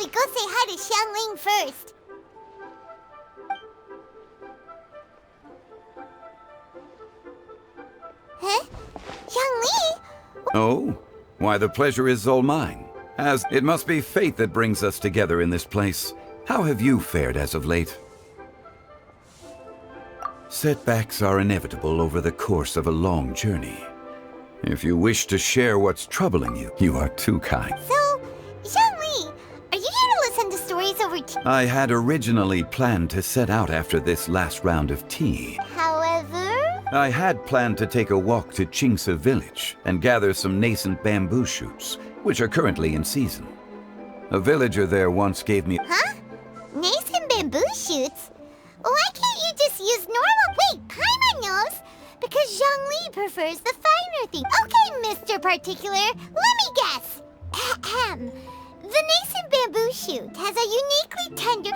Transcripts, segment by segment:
we go say hi to Xiangling first. Huh? Xiangling? Oh? Why, the pleasure is all mine. As it must be fate that brings us together in this place. How have you fared as of late? Setbacks are inevitable over the course of a long journey. If you wish to share what's troubling you, you are too kind. So, Xiangling, are you here to listen to stories over tea? I had originally planned to set out after this last round of tea. However... I had planned to take a walk to Qingse village and gather some nascent bamboo shoots, which are currently in season. A villager there once gave me... Huh? Nascent bamboo shoots? Why can't you just use normal... Wait, Paimon knows! Because Zhongli prefers the finer thing. Okay, Mr. Particular, let me guess. Ahem. The nascent bamboo shoot has a uniquely tender...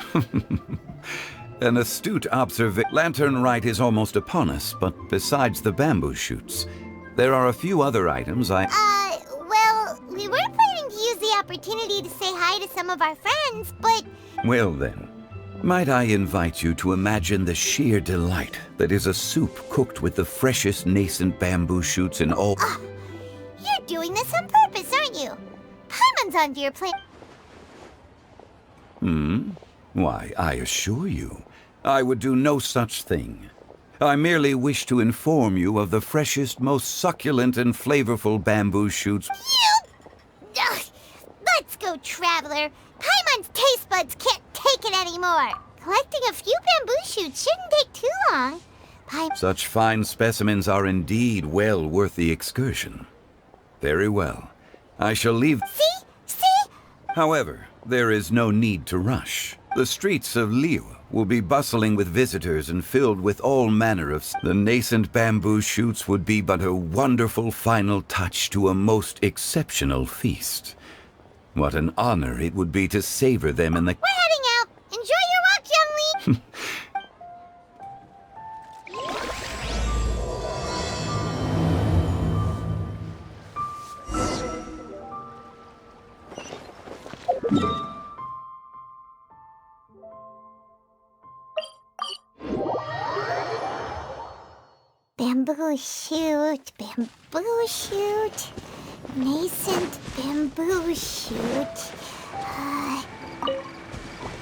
An astute observation. Lantern Rite is almost upon us, but besides the bamboo shoots, there are a few other items well, we were planning to use the opportunity to say hi to some of our friends, but... Well then, might I invite you to imagine the sheer delight that is a soup cooked with the freshest nascent bamboo shoots in all... You're doing this on purpose, aren't you? Paimon's onto your plan... Why, I assure you, I would do no such thing. I merely wish to inform you of the freshest, most succulent and flavorful bamboo shoots. Ugh. Let's go, Traveler. Paimon's taste buds can't take it anymore. Collecting a few bamboo shoots shouldn't take too long. Such fine specimens are indeed well worth the excursion. Very well. I shall leave... See? However, there is no need to rush. The streets of Liyue will be bustling with visitors and filled with all manner of... The nascent bamboo shoots would be but a wonderful final touch to a most exceptional feast. What an honor it would be to savor them in the... We're heading out. Enjoy your walk, Zhongli. Bamboo shoot, nascent bamboo shoot.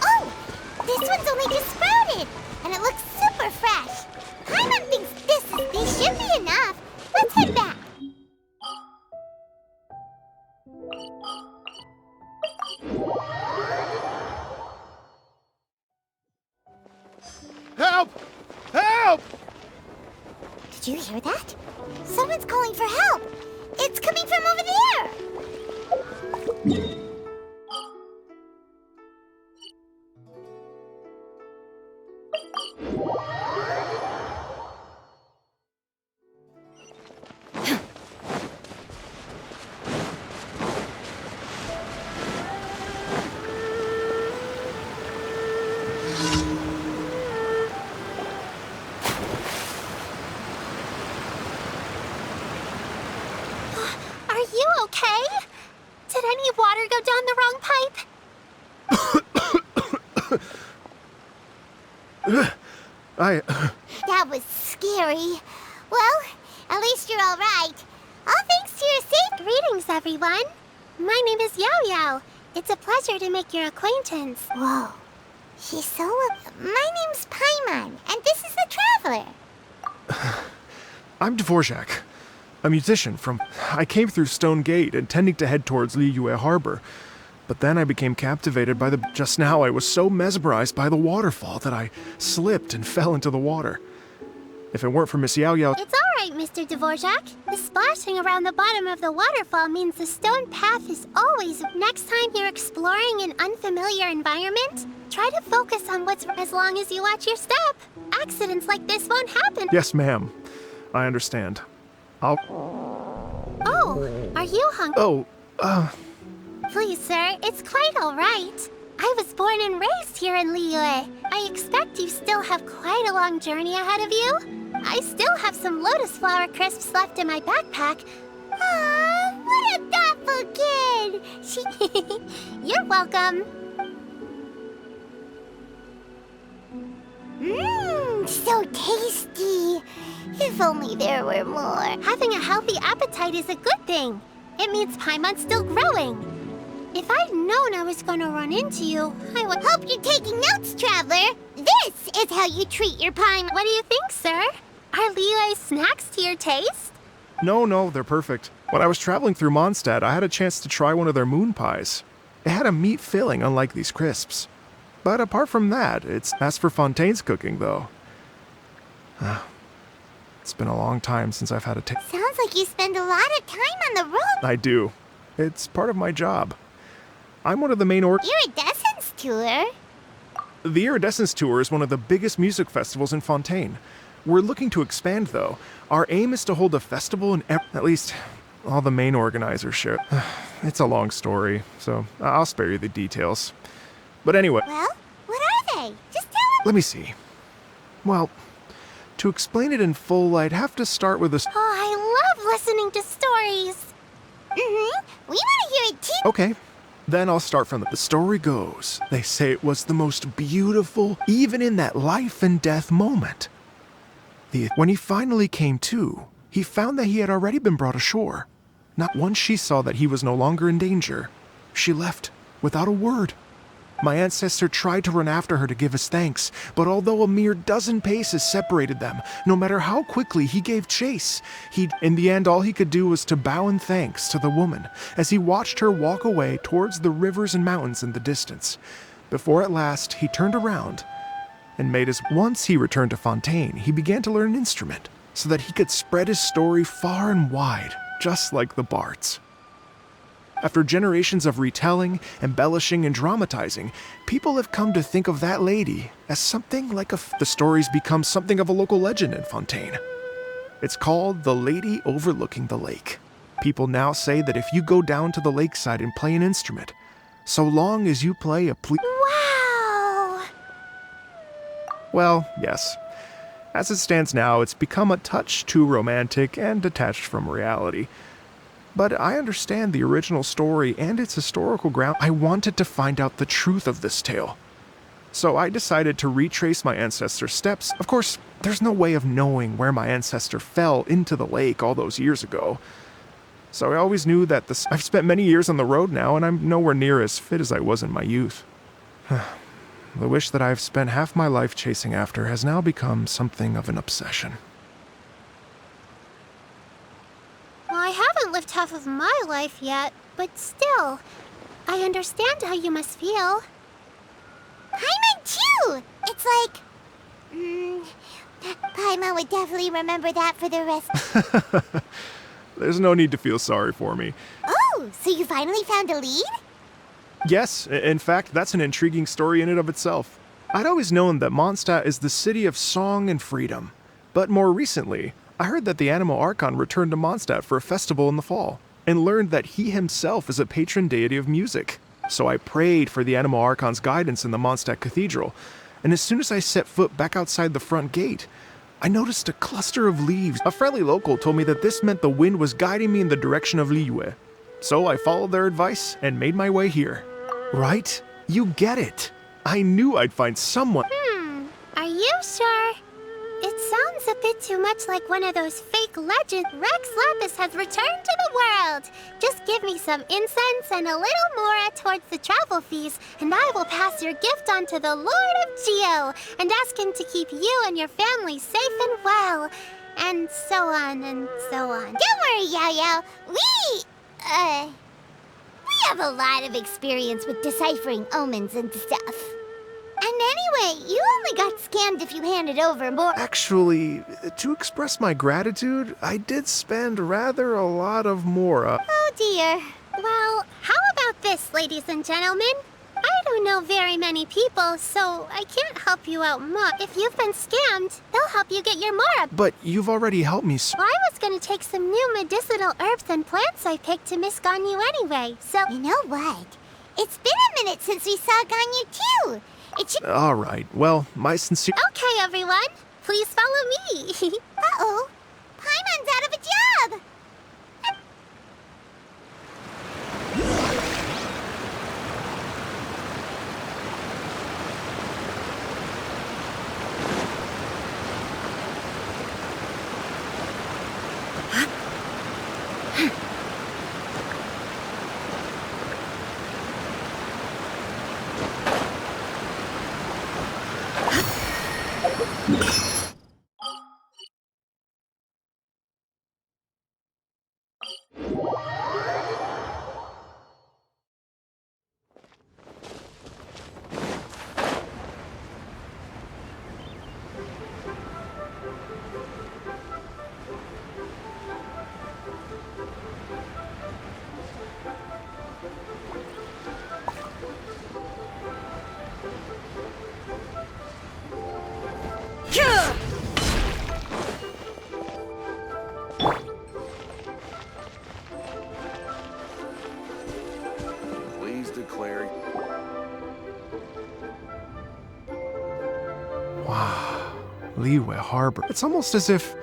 Oh, this one's only just sprouted, and it looks super fresh. Paimon thinks these should be enough. Let's head back. Help! Help! Did you hear that? Someone's calling for help. It's coming from over there. Are you okay? Did any water go down the wrong pipe? That was scary. Well, at least you're all right. All thanks to your safe... Greetings, everyone. My name is Yao Yao. It's a pleasure to make your acquaintance. Whoa. She's so... My name's Paimon, and this is the Traveler. I'm Dvorak, a musician from... I came through Stone Gate, intending to head towards Liyue Harbor. But then I became captivated by the... Just now I was so mesmerized by the waterfall that I slipped and fell into the water. If it weren't for Miss Yao Yao... It's all right, Mr. Dvorak. The splashing around the bottom of the waterfall means the stone path is always... Next time you're exploring an unfamiliar environment, try to focus on what's... As long as you watch your step, accidents like this won't happen. Yes, ma'am. I understand. I'll... Oh, are you hungry? Oh, Please, sir, it's quite all right. I was born and raised here in Liyue. I expect you still have quite a long journey ahead of you. I still have some lotus flower crisps left in my backpack. Aw, what a thoughtful kid! You're welcome. Mmm, so tasty. If only there were more. Having a healthy appetite is a good thing. It means Paimon's still growing. If I'd known I was gonna run into you, I would... Hope you're taking notes, Traveler. This is how you treat your Paimon. What do you think, sir? Are Liyue's snacks to your taste? No, they're perfect. When I was traveling through Mondstadt, I had a chance to try one of their moon pies. It had a meat filling, unlike these crisps. But apart from that, it's... As for Fontaine's cooking, though... It's been a long time since I've had a taste. Sounds like you spend a lot of time on the road. I do. It's part of my job. I'm one of the main Iridescence tour? The Iridescence Tour is one of the biggest music festivals in Fontaine. We're looking to expand, though. Our aim is to hold a festival in at least all the main organizers share. It's a long story, so I'll spare you the details. But anyway... Well, what are they? Just tell me. Let me see. Well, to explain it in full, I'd have to start with a... Oh, I love listening to stories. Mm-hmm. We want to hear it too. Okay. Then I'll start from the story goes. They say it was the most beautiful, even in that life and death moment. When he finally came to, he found that he had already been brought ashore. Not once she saw that he was no longer in danger, she left without a word. My ancestor tried to run after her to give his thanks, but although a mere dozen paces separated them, no matter how quickly he gave chase, in the end all he could do was to bow in thanks to the woman as he watched her walk away towards the rivers and mountains in the distance, before at last he turned around and made his... Once he returned to Fontaine, he began to learn an instrument so that he could spread his story far and wide, just like the bards. After generations of retelling, embellishing, and dramatizing, people have come to think of that lady as something like the stories become something of a local legend in Fontaine. It's called the Lady Overlooking the Lake. People now say that if you go down to the lakeside and play an instrument, so long as you play a Wow! Well, yes. As it stands now, it's become a touch too romantic and detached from reality. But I understand the original story and its historical ground. I wanted to find out the truth of this tale. So I decided to retrace my ancestor's steps. Of course, there's no way of knowing where my ancestor fell into the lake all those years ago. So I always knew that I've spent many years on the road now, and I'm nowhere near as fit as I was in my youth. The wish that I've spent half my life chasing after has now become something of an obsession. I haven't lived half of my life yet, but still, I understand how you must feel. Paimon too! It's like... Paimon would definitely remember that for the rest... There's no need to feel sorry for me. Oh, so you finally found a lead? Yes, in fact, that's an intriguing story in and of itself. I'd always known that Mondstadt is the city of song and freedom. But more recently, I heard that the Animo Archon returned to Mondstadt for a festival in the fall, and learned that he himself is a patron deity of music. So I prayed for the Animo Archon's guidance in the Mondstadt Cathedral, and as soon as I set foot back outside the front gate, I noticed a cluster of leaves. A friendly local told me that this meant the wind was guiding me in the direction of Liyue. So I followed their advice and made my way here. Right? You get it. I knew I'd find someone. Are you sure? It sounds a bit too much like one of those fake legends. Rex Lapis has returned to the world. Just give me some incense and a little more towards the travel fees, and I will pass your gift on to the Lord of Geo and ask him to keep you and your family safe and well. And so on and so on. Don't worry, Yao Yao. We have a lot of experience with deciphering omens and stuff. And anyway, you only got scammed if you handed over more. Actually, to express my gratitude, I did spend rather a lot of Mora. Oh dear. Well, how about this, ladies and gentlemen? I don't know very many people, so I can't help you out much. If you've been scammed, they'll help you get your Mora. But you've already helped me Well, I was gonna take some new medicinal herbs and plants I picked to Miss Ganyu anyway, so... You know what? It's been a minute since we saw Ganyu too. It should... All right, well, my sincere... Okay, everyone. Please follow me. Uh-oh. Paimon's out of a job. Please declare. Wow, Liyue Harbor. It's almost as if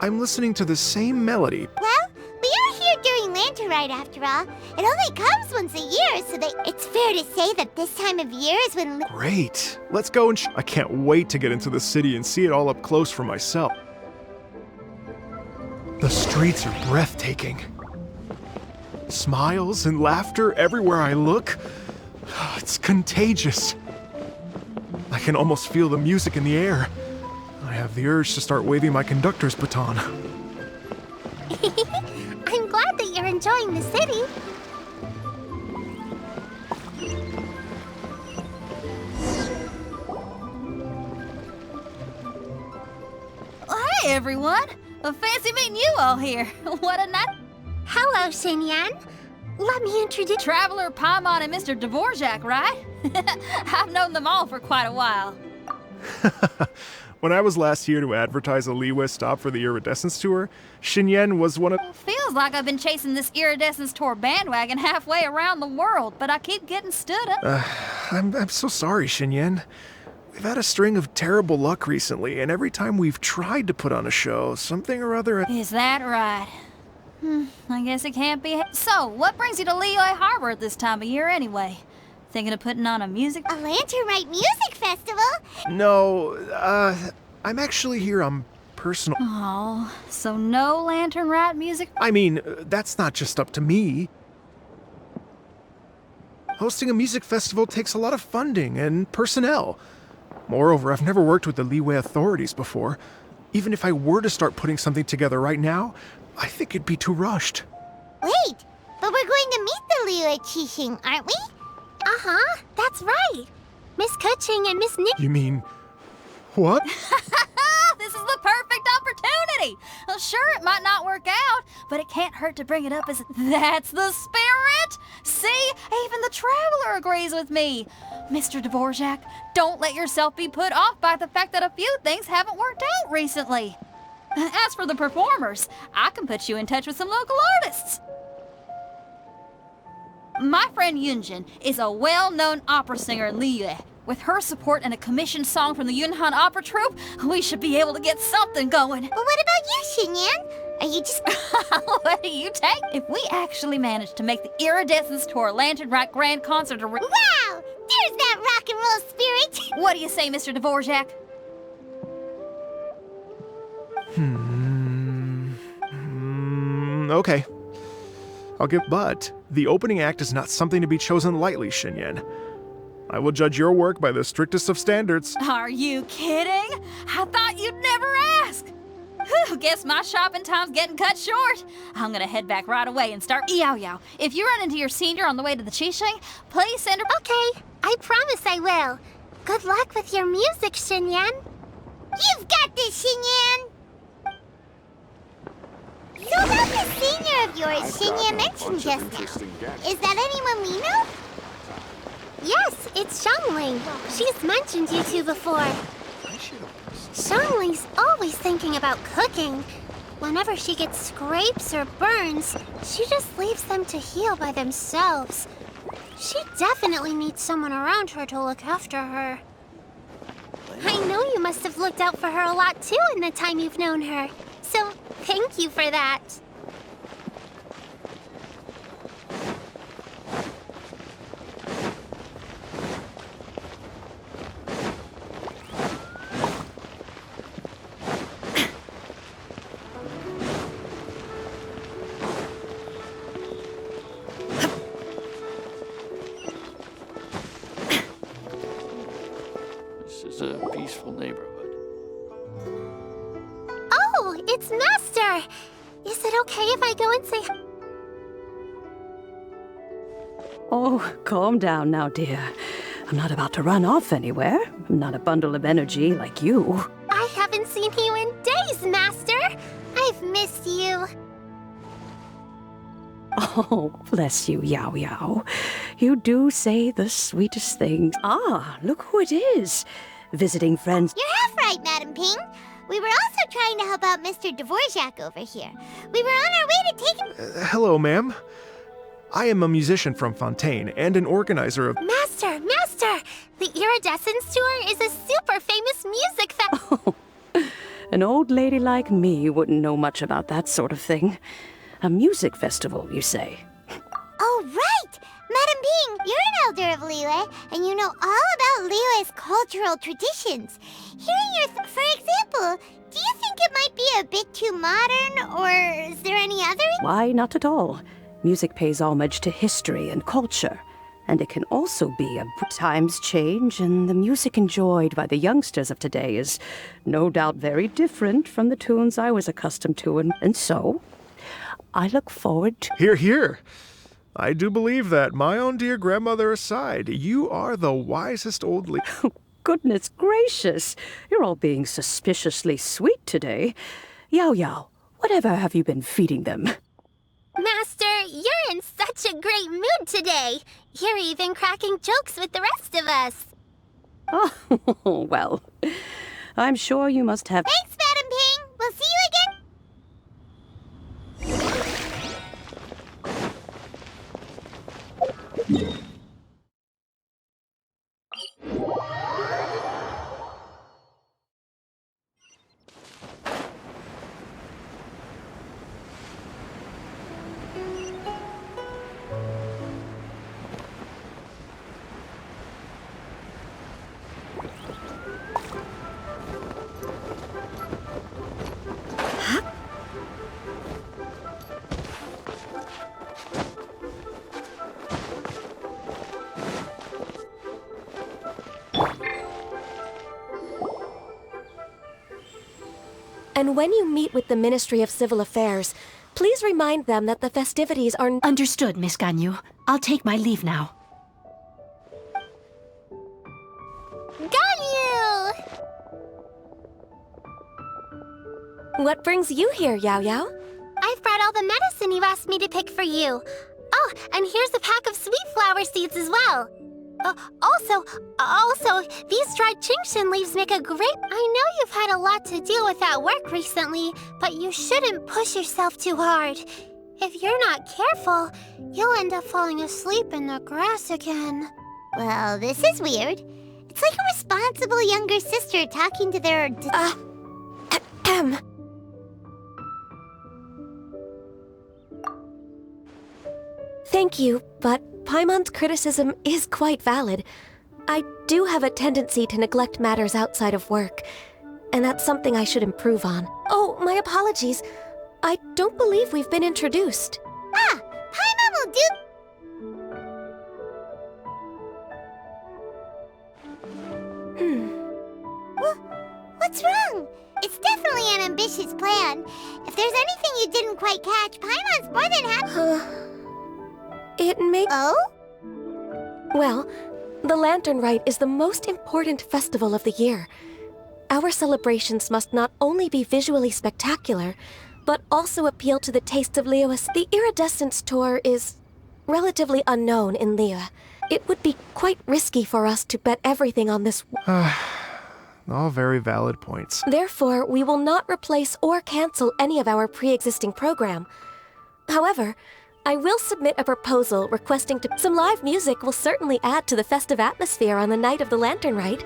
I'm listening to the same melody. Well, we are here during Lantern Ride after all. It only comes once a year, so it's fair to say that this time of year is when... Great. Let's go and I can't wait to get into the city and see it all up close for myself. The streets are breathtaking. Smiles and laughter everywhere I look. It's contagious. I can almost feel the music in the air. I have the urge to start waving my conductor's baton. I'm glad that you're enjoying the city. Hey, everyone! Fancy meeting you all here. What a night! Hello, Xinyan. Let me introduce... Traveler, Paimon, and Mr. Dvorak, right? I've known them all for quite a while. When I was last here to advertise a Liyue stop for the Iridescence Tour, Xinyan was one of... Feels like I've been chasing this Iridescence Tour bandwagon halfway around the world, but I keep getting stood up. I'm so sorry, Xinyan. We've had a string of terrible luck recently, and every time we've tried to put on a show, something or other... Is that right? I guess it can't be... So, what brings you to Liyue Harbor at this time of year anyway? Thinking of putting on a music... A Lantern Rite Music Festival? No, I'm actually here on personal... Oh, so no Lantern Rite music? I mean, that's not just up to me. Hosting a music festival takes a lot of funding and personnel. Moreover, I've never worked with the Liyue authorities before. Even if I were to start putting something together right now, I think it'd be too rushed. Wait, but we're going to meet the Liyue Qixing, aren't we? Uh-huh, that's right. Miss Kuching and Miss Nick... You mean... what? This is the perfect opportunity! Well, sure, it might not work out, but it can't hurt to bring it up as... That's the spirit! See? Even the Traveler agrees with me. Mr. Dvorak, don't let yourself be put off by the fact that a few things haven't worked out recently. As for the performers, I can put you in touch with some local artists. My friend Yunjin is a well-known opera singer in Liyue. With her support and a commissioned song from the Yunhan Opera Troupe, we should be able to get something going. But what about you, Xinyan? Are you just... What do you take? If we actually manage to make the Iridescence Tour Lantern Rite Grand Concert Wow! There's that rock and roll spirit! What do you say, Mr. Dvorak? Okay. I'll give... But the opening act is not something to be chosen lightly, Xinyan. I will judge your work by the strictest of standards. Are you kidding? I thought you'd never ask. Whew, guess my shopping time's getting cut short. I'm gonna head back right away and start Yao Yao. If you run into your senior on the way to the Qixing, please send her... Okay, I promise I will. Good luck with your music, Xinyan. You've got this, Xinyan! So about the senior of yours Xinyan mentioned just now. Is that anyone we know? Yes, it's Xiangling. She's mentioned you two before. Xiangling's always thinking about cooking. Whenever she gets scrapes or burns, she just leaves them to heal by themselves. She definitely needs someone around her to look after her. I know you must have looked out for her a lot too in the time you've known her. So, thank you for that. just a peaceful neighborhood. Oh, it's Master! Is it okay if I go and say... Oh, calm down now, dear. I'm not about to run off anywhere. I'm not a bundle of energy like you. I haven't seen you in days, Master! I've missed you. Oh, bless you, Yao Yao. You do say the sweetest things. Ah, look who it is. Visiting friends. You're half right, Madam Ping. We were also trying to help out Mr. Dvorak over here. We were on our way to take... Hello, ma'am. I am a musician from Fontaine and an organizer of... Master! The Iridescence Tour is a super famous music Oh, an old lady like me wouldn't know much about that sort of thing. A music festival, you say? Oh, right! Madam Ping, you're an elder of Liyue, and you know all about Liyue's cultural traditions. Hearing your... for example, do you think it might be a bit too modern, or is there any other... Why, not at all. Music pays homage to history and culture, and it can also be a... Times change, and the music enjoyed by the youngsters of today is no doubt very different from the tunes I was accustomed to, and so I look forward to... Hear, hear! I do believe that, my own dear grandmother aside, you are the wisest old lady. Goodness gracious! You're all being suspiciously sweet today. Yao Yao, whatever have you been feeding them? Master, you're in such a great mood today. You're even cracking jokes with the rest of us. Oh, well, I'm sure you must have... Thanks, Madam Ping. We'll see you again. And when you meet with the Ministry of Civil Affairs, please remind them that the festivities are... Understood, Miss Ganyu. I'll take my leave now. Ganyu! What brings you here, Yao Yao? I've brought all the medicine you asked me to pick for you. Oh, and here's a pack of sweet flower seeds as well. Also, these dried Qingshan leaves make a great... I know you've had a lot to deal with at work recently, but you shouldn't push yourself too hard. If you're not careful, you'll end up falling asleep in the grass again. Well, this is weird. It's like a responsible younger sister talking to their... Thank you, but Paimon's criticism is quite valid. I do have a tendency to neglect matters outside of work, and that's something I should improve on. Oh, my apologies. I don't believe we've been introduced. Ah! Paimon will do... What's wrong? It's definitely an ambitious plan. If there's anything you didn't quite catch, Paimon's more than happy... It may... Oh? Well, the Lantern Rite is the most important festival of the year. Our celebrations must not only be visually spectacular, but also appeal to the tastes of Liyue. The Iridescence Tour is relatively unknown in Liyue. It would be quite risky for us to bet everything on this... All very valid points. Therefore, we will not replace or cancel any of our pre-existing program. However, I will submit a proposal requesting some live music will certainly add to the festive atmosphere on the night of the Lantern Rite.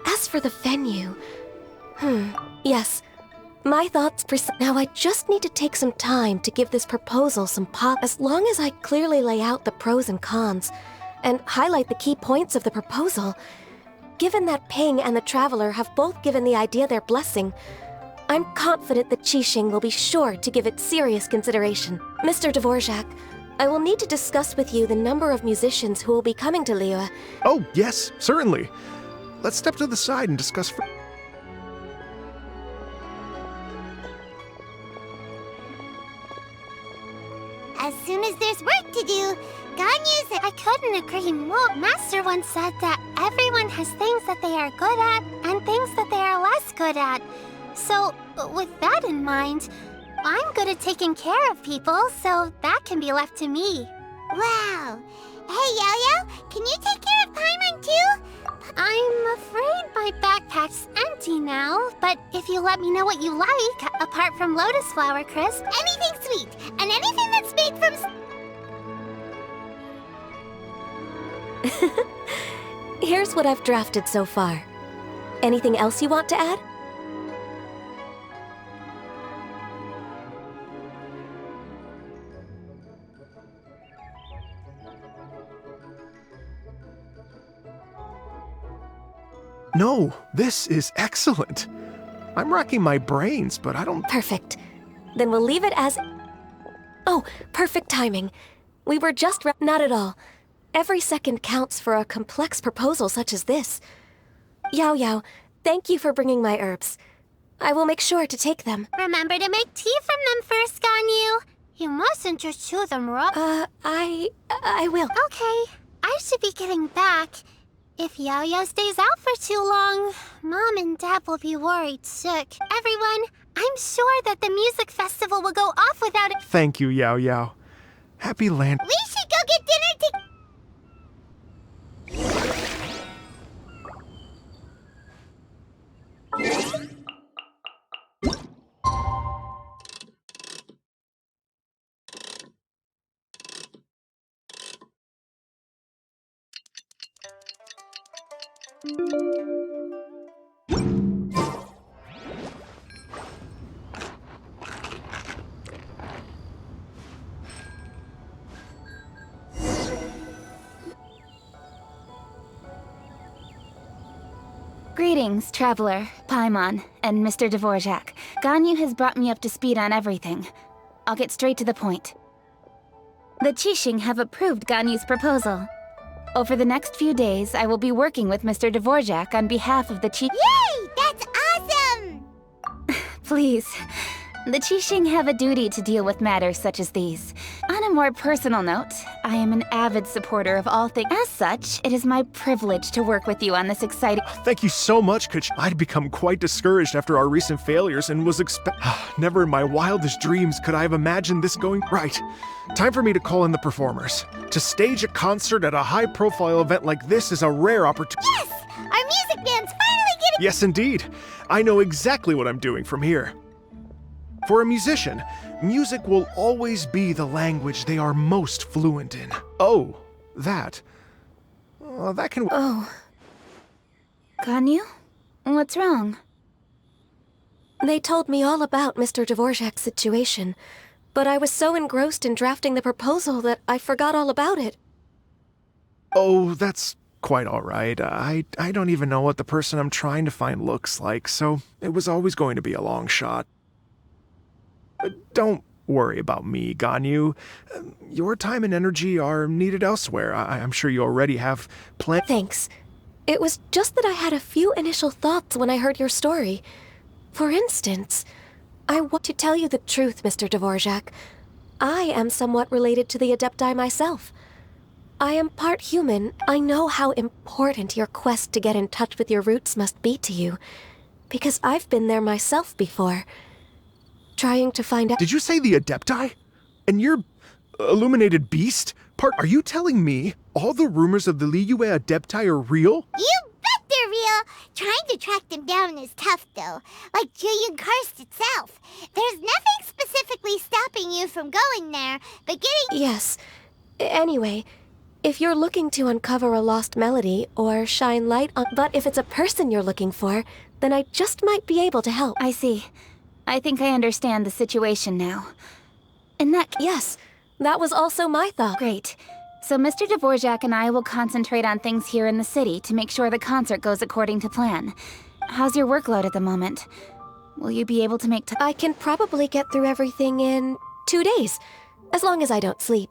As for the venue... Yes, my thoughts... Now I just need to take some time to give this proposal some pop... As long as I clearly lay out the pros and cons, and highlight the key points of the proposal, given that Ping and the Traveler have both given the idea their blessing, I'm confident that Qixing will be sure to give it serious consideration. Mr. Dvorak, I will need to discuss with you the number of musicians who will be coming to Liyue. Oh, yes, certainly. let's step to the side and discuss. As soon as there's work to do, Ganyu's... I couldn't agree more. Master once said that everyone has things that they are good at and things that they are less good at. So, with that in mind, I'm good at taking care of people, so that can be left to me. Wow. Hey, Yo-Yo, can you take care of Paimon too? I'm afraid my backpack's empty now, but if you let me know what you like, apart from Lotus Flower Crisp, anything sweet, and anything that's made from... Here's what I've drafted so far. Anything else you want to add? No, this is excellent. I'm racking my brains, but I don't... Perfect. Then we'll leave it as... Oh, perfect timing. We were just not at all. Every second counts for a complex proposal such as this. Yao Yao, thank you for bringing my herbs. I will make sure to take them. Remember to make tea from them first, Ganyu. You mustn't just chew them raw. I will. Okay, I should be getting back. If Yo-Yo stays out for too long, Mom and Dad will be worried sick. Everyone, I'm sure that the music festival will go off without it. Thank you, Yao Yao. Happy land... We should go get dinner Greetings, Traveler, Paimon, and Mr. Dvorak. Ganyu has brought me up to speed on everything. I'll get straight to the point. The Qixing have approved Ganyu's proposal. Over the next few days, I will be working with Mr. Dvorak on behalf of the Qixing. Yay! That's awesome! Please. The Qixing have a duty to deal with matters such as these. On a more personal note, I am an avid supporter of all things. As such, it is my privilege to work with you on this exciting... Thank you so much, Kuch. I'd become quite discouraged after our recent failures and was never in my wildest dreams could I have imagined this going right. Time for me to call in the performers. To stage a concert at a high-profile event like this is a rare opportunity. Yes! Our music band's finally getting... Yes, indeed. I know exactly what I'm doing from here. For a musician, music will always be the language they are most fluent in. Oh, that. That can... Oh. Ganyu? What's wrong? They told me all about Mr. Dvorak's situation, but I was so engrossed in drafting the proposal that I forgot all about it. Oh, that's quite all right. I don't even know what the person I'm trying to find looks like, so it was always going to be a long shot. Don't worry about me, Ganyu. Your time and energy are needed elsewhere. I'm sure you already have plenty. Thanks. It was just that I had a few initial thoughts when I heard your story. For instance, I want to tell you the truth, Mr. Dvorak. I am somewhat related to the Adepti myself. I am part human. I know how important your quest to get in touch with your roots must be to you, because I've been there myself before. Trying to find out... Did you say the Adepti? And you're illuminated beast? Are you telling me all the rumors of the Liyue Adepti are real? You bet they're real! Trying to track them down is tough, though. Like Julian Karst itself. There's nothing specifically stopping you from going there, but getting... Yes. Anyway, if you're looking to uncover a lost melody or shine light on... But if it's a person you're looking for, then I just might be able to help. I see. I think I understand the situation now. In that case... Yes, that was also my thought. Great. So Mr. Dvorak and I will concentrate on things here in the city to make sure the concert goes according to plan. How's your workload at the moment? Will you be able to make I can probably get through everything in 2 days, as long as I don't sleep.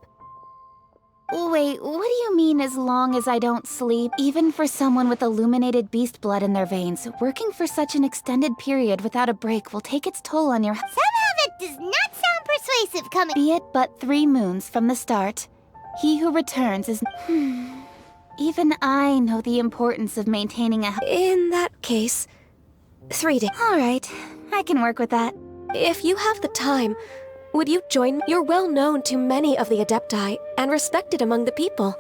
Wait, what do you mean as long as I don't sleep? Even for someone with illuminated beast blood in their veins, working for such an extended period without a break will take its toll on your... Somehow that does not sound persuasive coming... Be it but 3 moons from the start, he who returns is... Even I know the importance of maintaining a... In that case, 3 days. All right, I can work with that. If you have the time, would you join me? You're well known to many of the Adepti and respected among the people.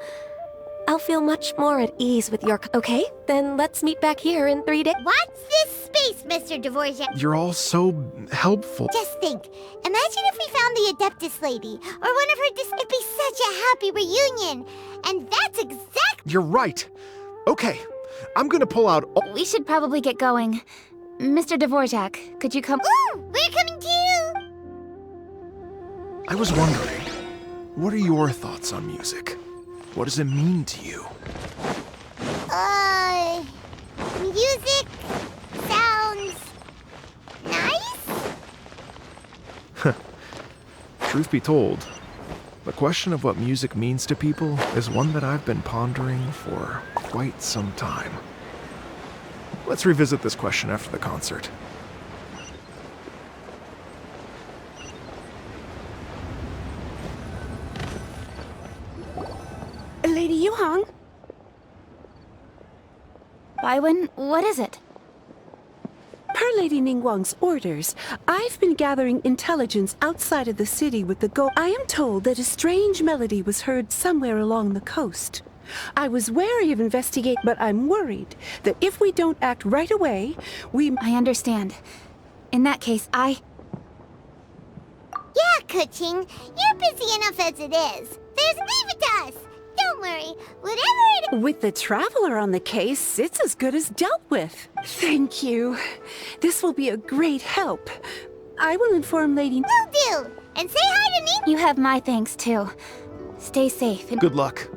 I'll feel much more at ease with your... Okay, then let's meet back here in 3 days. Watch this space, Mr. Dvorak. You're all so helpful. Just think, imagine if we found the Adeptus lady, or one of her it'd be such a happy reunion. And that's exactly... You're right. Okay, I'm gonna pull out... We should probably get going. Mr. Dvorak, could you come... Ooh, we're coming too! I was wondering, what are your thoughts on music? What does it mean to you? Music sounds nice? Truth be told, the question of what music means to people is one that I've been pondering for quite some time. Let's revisit this question after the concert. Lady Yuhang? Baiwen, what is it? Per Lady Ningguang's orders, I've been gathering intelligence outside of the city with the goal. I am told that a strange melody was heard somewhere along the coast. I was wary of investigating, but I'm worried that if we don't act right away, I understand. In that case, Yeah, Kuching, you're busy enough as it is. Leave it to us. Don't worry, whatever it is... With the Traveler on the case, it's as good as dealt with. Thank you. This will be a great help. I will inform Lady... Will do! And say hi to me! you have my thanks, too. Stay safe and... Good luck.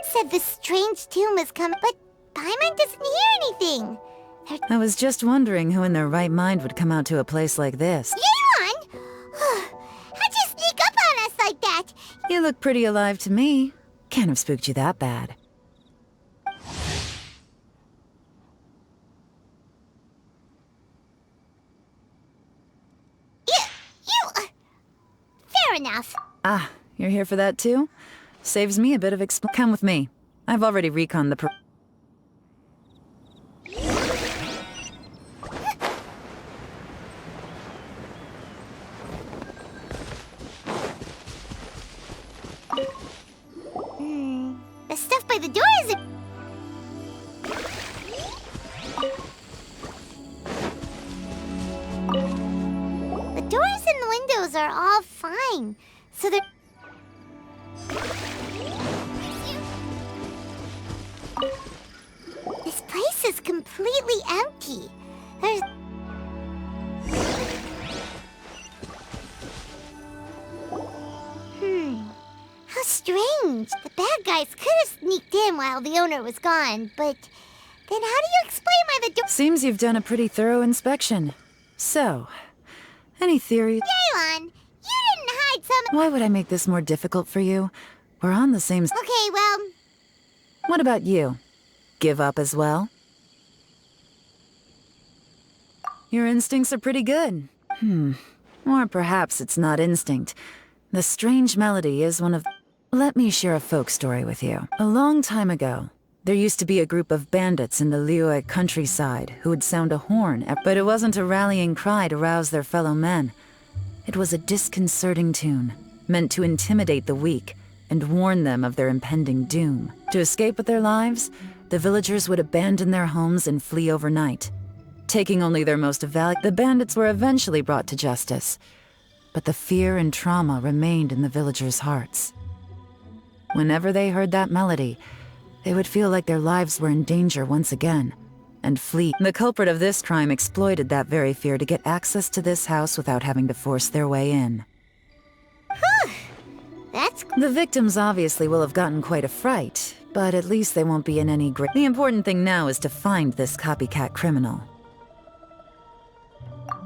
Said the strange tomb is coming, but Paimon doesn't hear anything. I was just wondering who in their right mind would come out to a place like this. Yeon! How'd you sneak up on us like that? You look pretty alive to me. Can't have spooked you that bad. Fair enough. Ah, you're here for that too? Saves me a bit of Come with me. I've already reconned the The stuff by the door is... The doors and the windows are all fine, so they're... This place is completely empty. There's... How strange. The bad guys could have sneaked in while the owner was gone, but then how do you explain why the door... Seems you've done a pretty thorough inspection. So, any theories? Yeon, you didn't hide some... Why would I make this more difficult for you? We're on the same... Okay, well... What about you? Give up as well? Your instincts are pretty good. Or perhaps it's not instinct. The strange melody is one of... Let me share a folk story with you. A long time ago, There used to be a group of bandits in the Liyue countryside who would sound a horn, but it wasn't a rallying cry to rouse their fellow men. It was a disconcerting tune, meant to intimidate the weak and warn them of their impending doom. To escape with their lives, the villagers would abandon their homes and flee overnight. Taking only their most valuable, the bandits were eventually brought to justice, but the fear and trauma remained in the villagers' hearts. Whenever they heard that melody, they would feel like their lives were in danger once again, and flee. The culprit of this crime exploited that very fear to get access to this house without having to force their way in. The victims obviously will have gotten quite a fright, but at least they won't be in any great... The important thing now is to find this copycat criminal.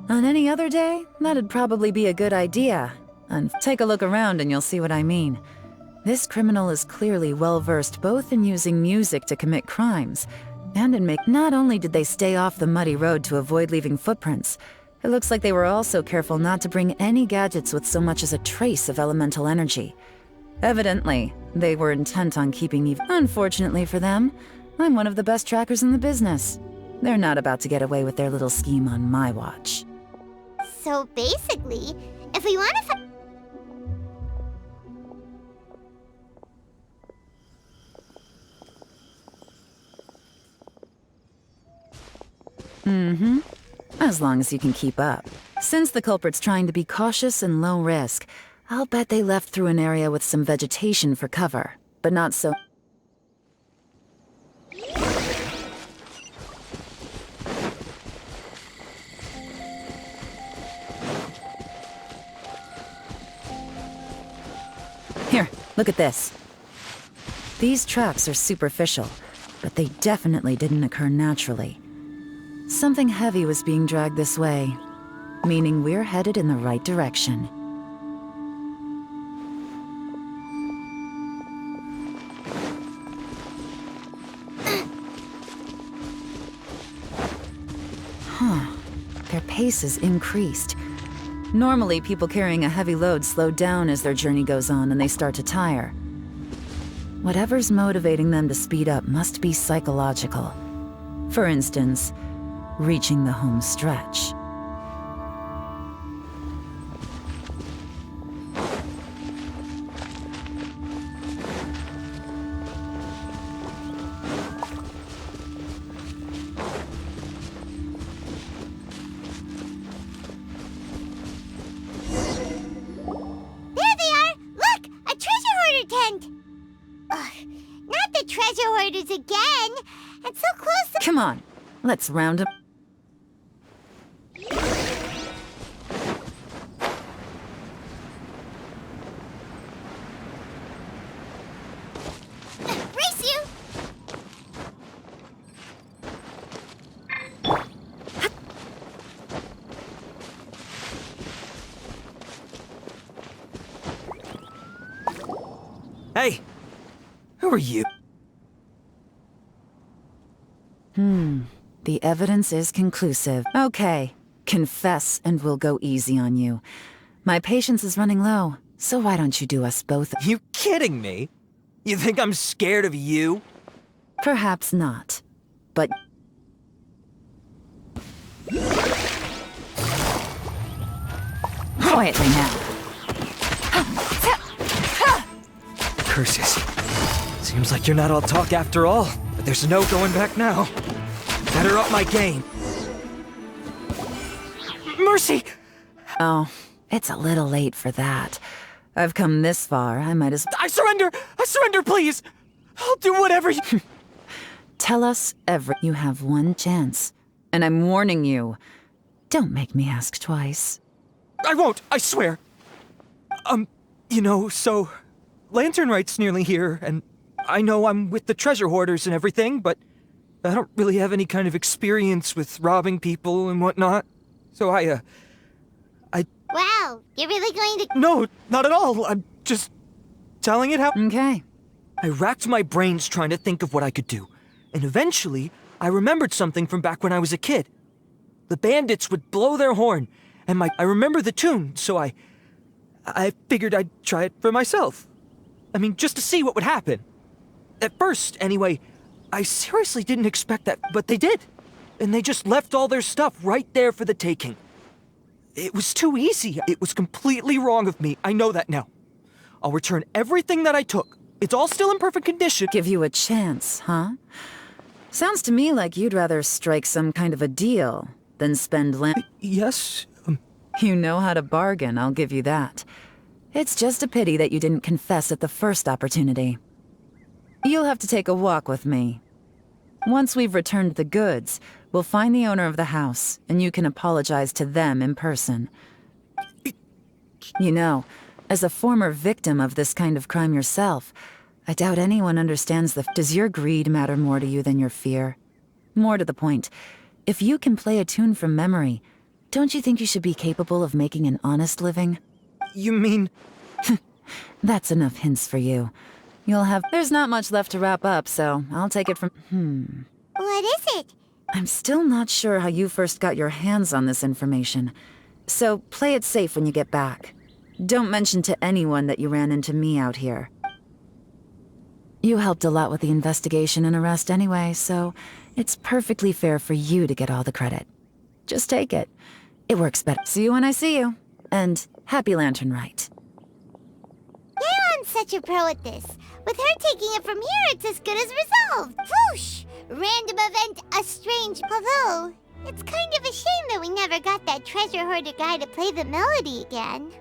On any other day, that'd probably be a good idea. And take a look around and you'll see what I mean. This criminal is clearly well-versed both in using music to commit crimes, and in Not only did they stay off the muddy road to avoid leaving footprints, it looks like they were also careful not to bring any gadgets with so much as a trace of elemental energy. Evidently, they were intent on keeping me. Unfortunately for them, I'm one of the best trackers in the business. They're not about to get away with their little scheme on my watch. So basically, if we want to As long as you can keep up. Since the culprit's trying to be cautious and low risk, I'll bet they left through an area with some vegetation for cover, but not so... Here, look at this. These tracks are superficial, but they definitely didn't occur naturally. Something heavy was being dragged this way, meaning we're headed in the right direction. Their pace has increased. Normally, people carrying a heavy load slow down as their journey goes on and they start to tire. Whatever's motivating them to speed up must be psychological. For instance, reaching the home stretch. Not the treasure hoarders again! It's so close to— Come on, let's round up. Race you! Hey! Who are you? The evidence is conclusive. Okay, confess and we'll go easy on you. My patience is running low, so why don't you do us both— You kidding me? You think I'm scared of you? Perhaps not, but— Quietly now. Curses. Seems like you're not all talk after all, but there's no going back now. Better up my game. Mercy! Oh, it's a little late for that. I've come this far, I might as— I surrender! I surrender, please! I'll do whatever you— Tell us You have one chance, and I'm warning you. Don't make me ask twice. I won't, I swear. So Lantern Right's nearly here, and I know I'm with the treasure hoarders and everything, but I don't really have any kind of experience with robbing people and whatnot. So I Wow, you're really going to— No, not at all. I'm just telling it how— Okay. I racked my brains trying to think of what I could do, and eventually I remembered something from back when I was a kid. The bandits would blow their horn, and I remember the tune, so I figured I'd try it for myself. I mean, just to see what would happen. At first, anyway, I seriously didn't expect that, but they did. And they just left all their stuff right there for the taking. It was too easy. It was completely wrong of me. I know that now. I'll return everything that I took. It's all still in perfect condition. Give you a chance, huh? Sounds to me like you'd rather strike some kind of a deal than spend land. Yes? You know how to bargain, I'll give you that. It's just a pity that you didn't confess at the first opportunity. You'll have to take a walk with me. Once we've returned the goods, we'll find the owner of the house, and you can apologize to them in person. You know, as a former victim of this kind of crime yourself, I doubt anyone understands Does your greed matter more to you than your fear? More to the point, if you can play a tune from memory, don't you think you should be capable of making an honest living? You mean... That's enough hints for you. There's not much left to wrap up, so I'll take it from... What is it? I'm still not sure how you first got your hands on this information. So play it safe when you get back. Don't mention to anyone that you ran into me out here. You helped a lot with the investigation and arrest anyway, so it's perfectly fair for you to get all the credit. Just take it. It works better. See you when I see you. And happy Lantern Rite. Yeon's such a pro at this. With her taking it from here, it's as good as resolved. Whoosh! Random event, a strange... Although, it's kind of a shame that we never got that treasure hoarder guy to play the melody again.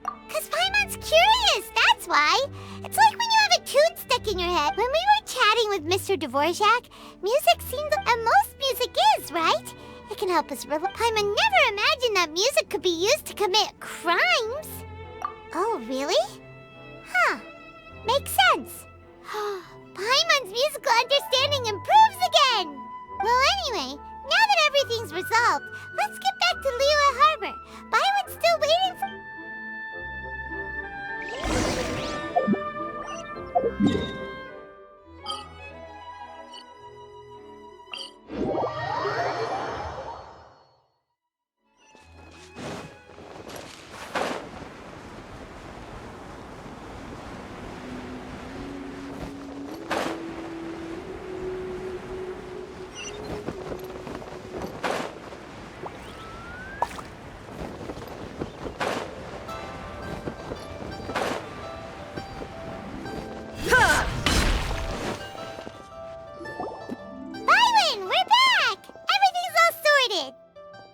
'Cause Paimon's curious, that's why. It's like when you have a tune stuck in your head. When we were chatting with Mr. Dvorak, music seemed... And most music is, right? It can help us Paimon never imagined that music could be used to commit crimes. Oh, really? Huh. Makes sense. Paimon's musical understanding improves again! Well, anyway, now that everything's resolved, let's get back to Liyue Harbor. Byron's still waiting for...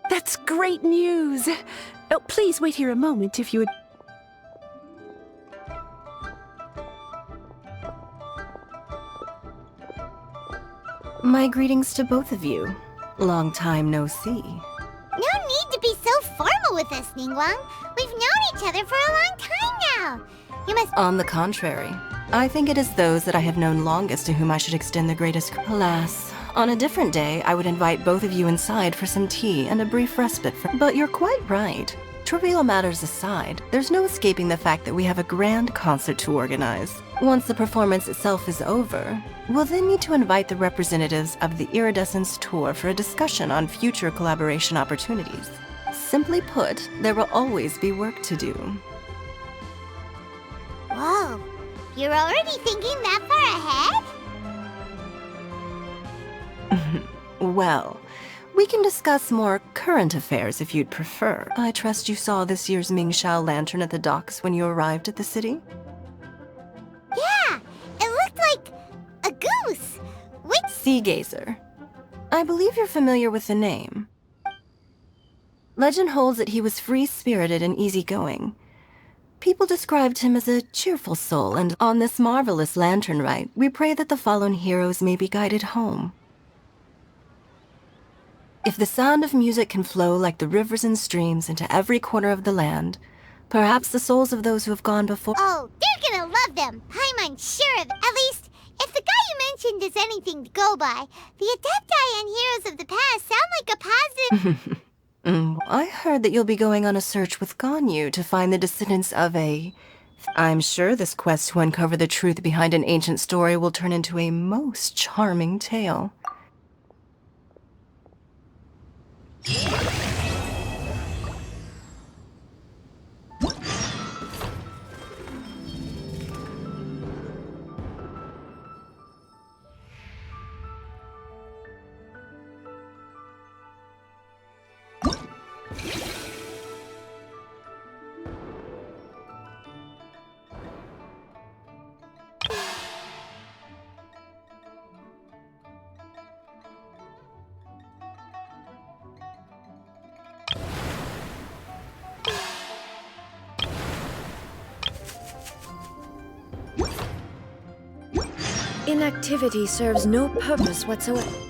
That's great news! Oh, please wait here a moment if you would... My greetings to both of you. Long time no see. No need to be so formal with us, Ningguang. We've known each other for a long time now. You must... On the contrary, I think it is those that I have known longest to whom I should extend the greatest... Alas, on a different day, I would invite both of you inside for some tea and a brief respite from... But you're quite right. Trivial matters aside, there's no escaping the fact that we have a grand concert to organize. Once the performance itself is over, we'll then need to invite the representatives of the Iridescence Tour for a discussion on future collaboration opportunities. Simply put, there will always be work to do. Whoa, you're already thinking that far ahead? Well, we can discuss more current affairs if you'd prefer. I trust you saw this year's Mingxiao lantern at the docks when you arrived at the city? Yeah, it looked like a goose. Which... Sea Gazer. I believe you're familiar with the name. Legend holds that he was free-spirited and easygoing. People described him as a cheerful soul, and on this marvelous lantern rite, we pray that the fallen heroes may be guided home. If the sound of music can flow like the rivers and streams into every corner of the land, perhaps the souls of those who have gone before... Oh, they're gonna love them. Paimon's sure of it. At least, if the guy you mentioned is anything to go by, the Adepti and Heroes of the Past sound like a positive... I heard that you'll be going on a search with Ganyu to find the descendants of a... I'm sure this quest to uncover the truth behind an ancient story will turn into a most charming tale. Inactivity serves no purpose whatsoever.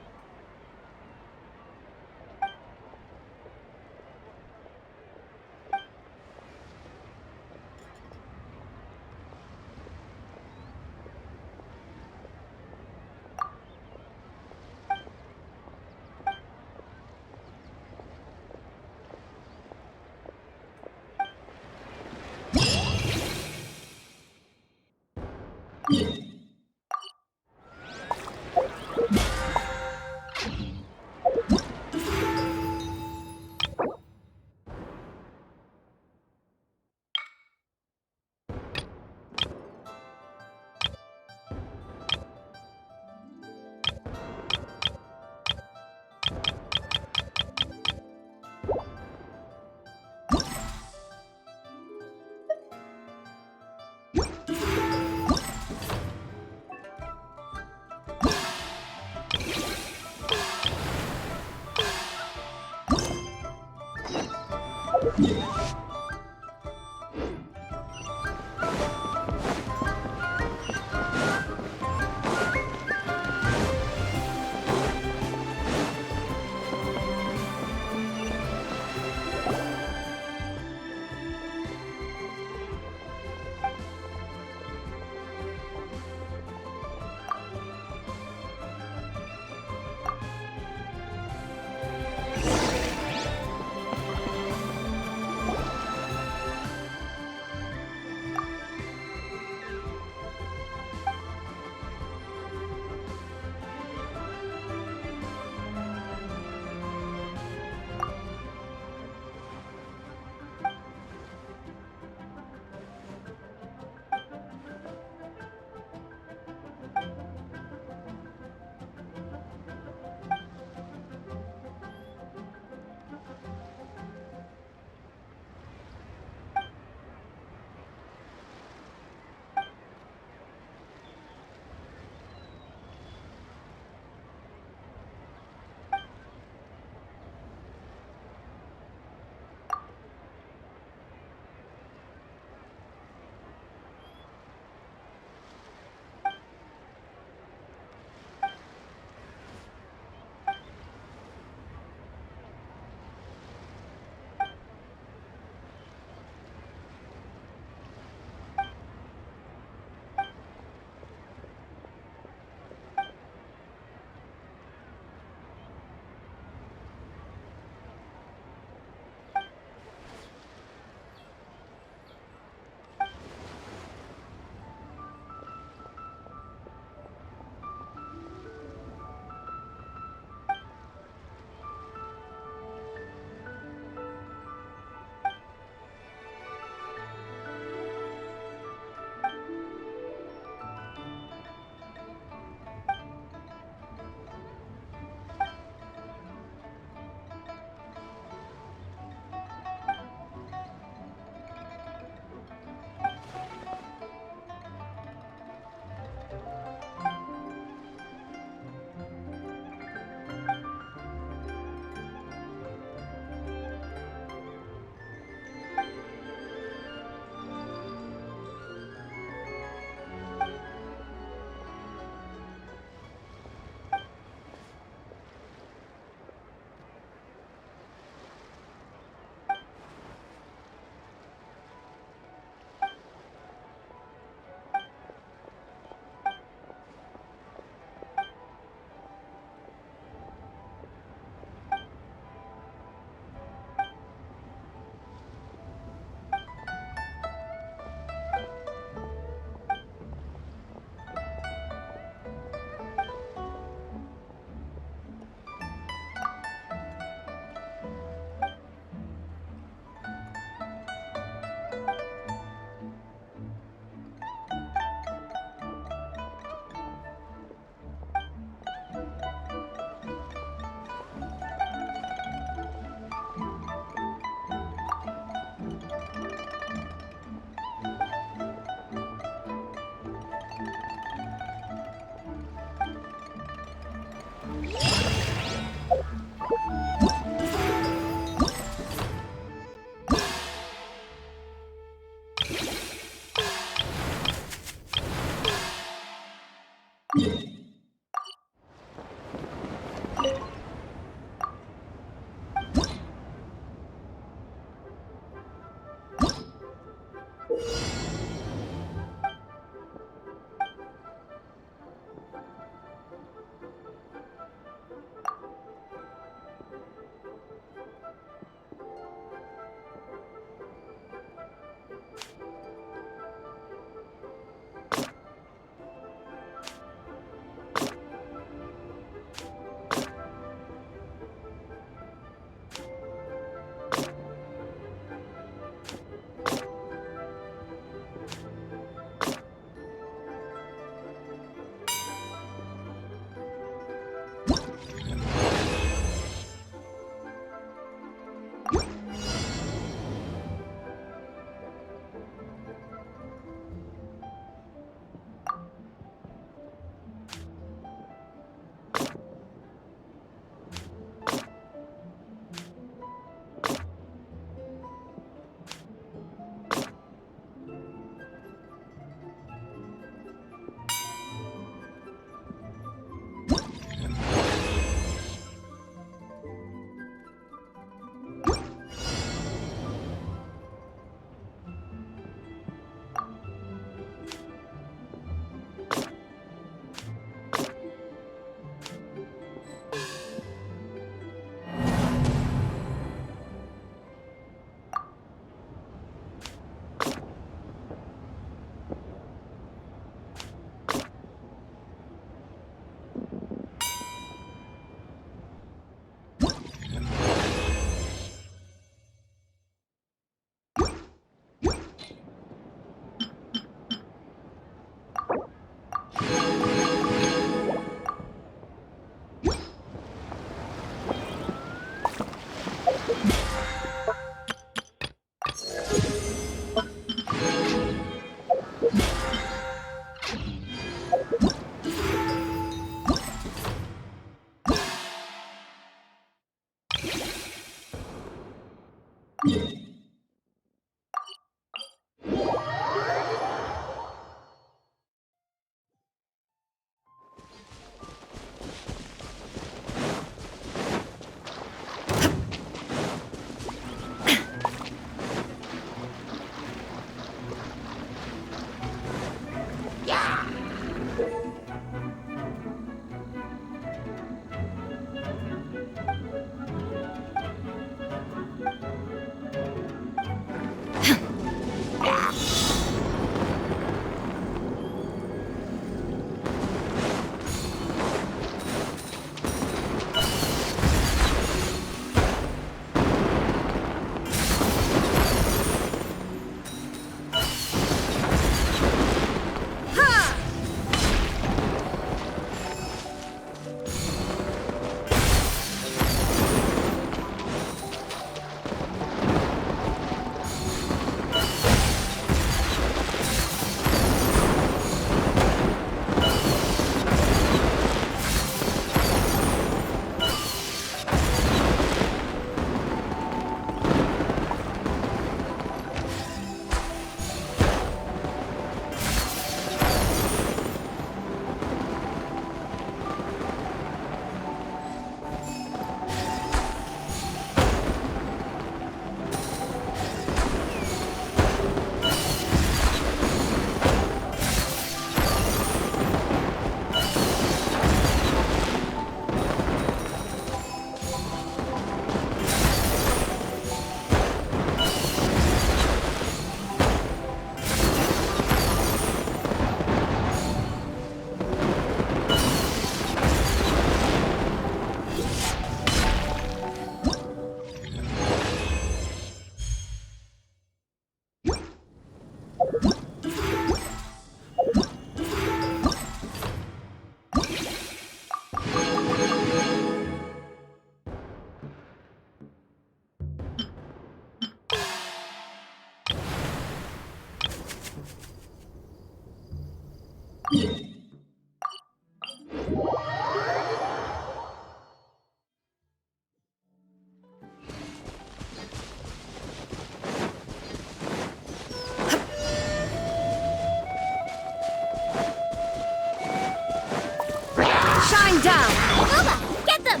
Shine down! Booba, get them!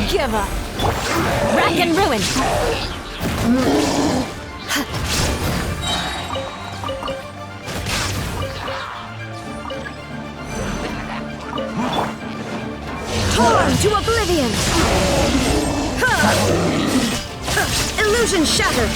Give up! Rack and ruin! Torn to oblivion! Illusion shattered!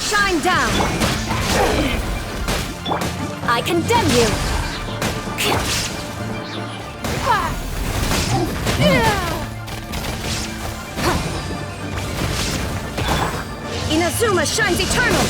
Shine down! I condemn you! Inazuma shines eternal!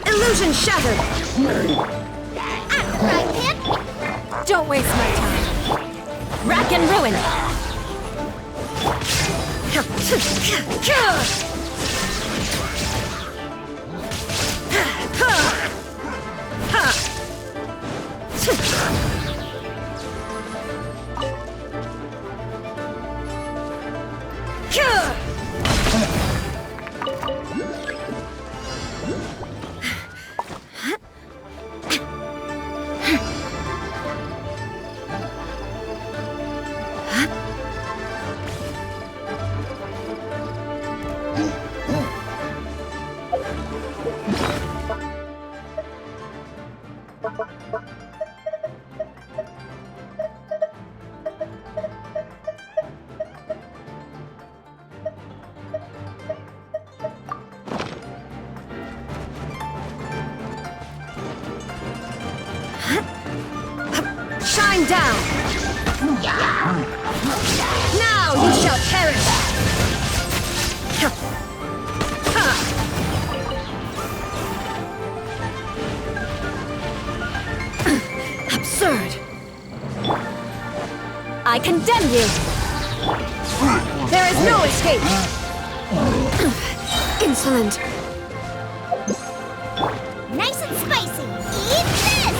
Illusion shattered! Right, Pip? Don't waste my time. Rack and ruin! Shine down! Now you shall perish! Absurd! I condemn you! There is no escape! Insolent! Nice and spicy! Eat this!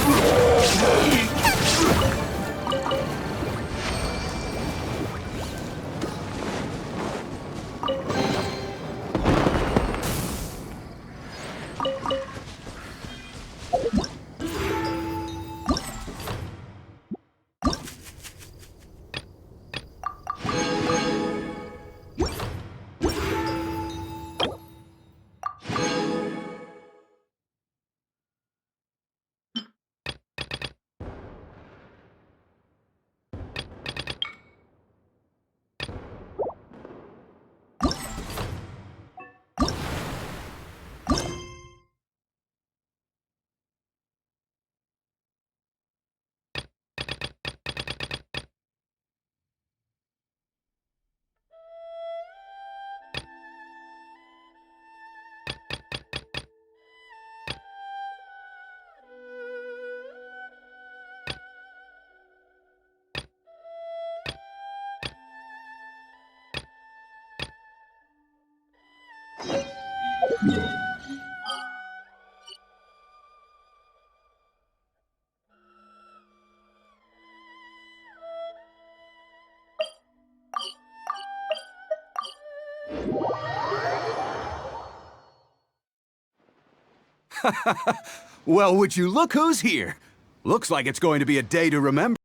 Well, would you look who's here? Looks like it's going to be a day to remember.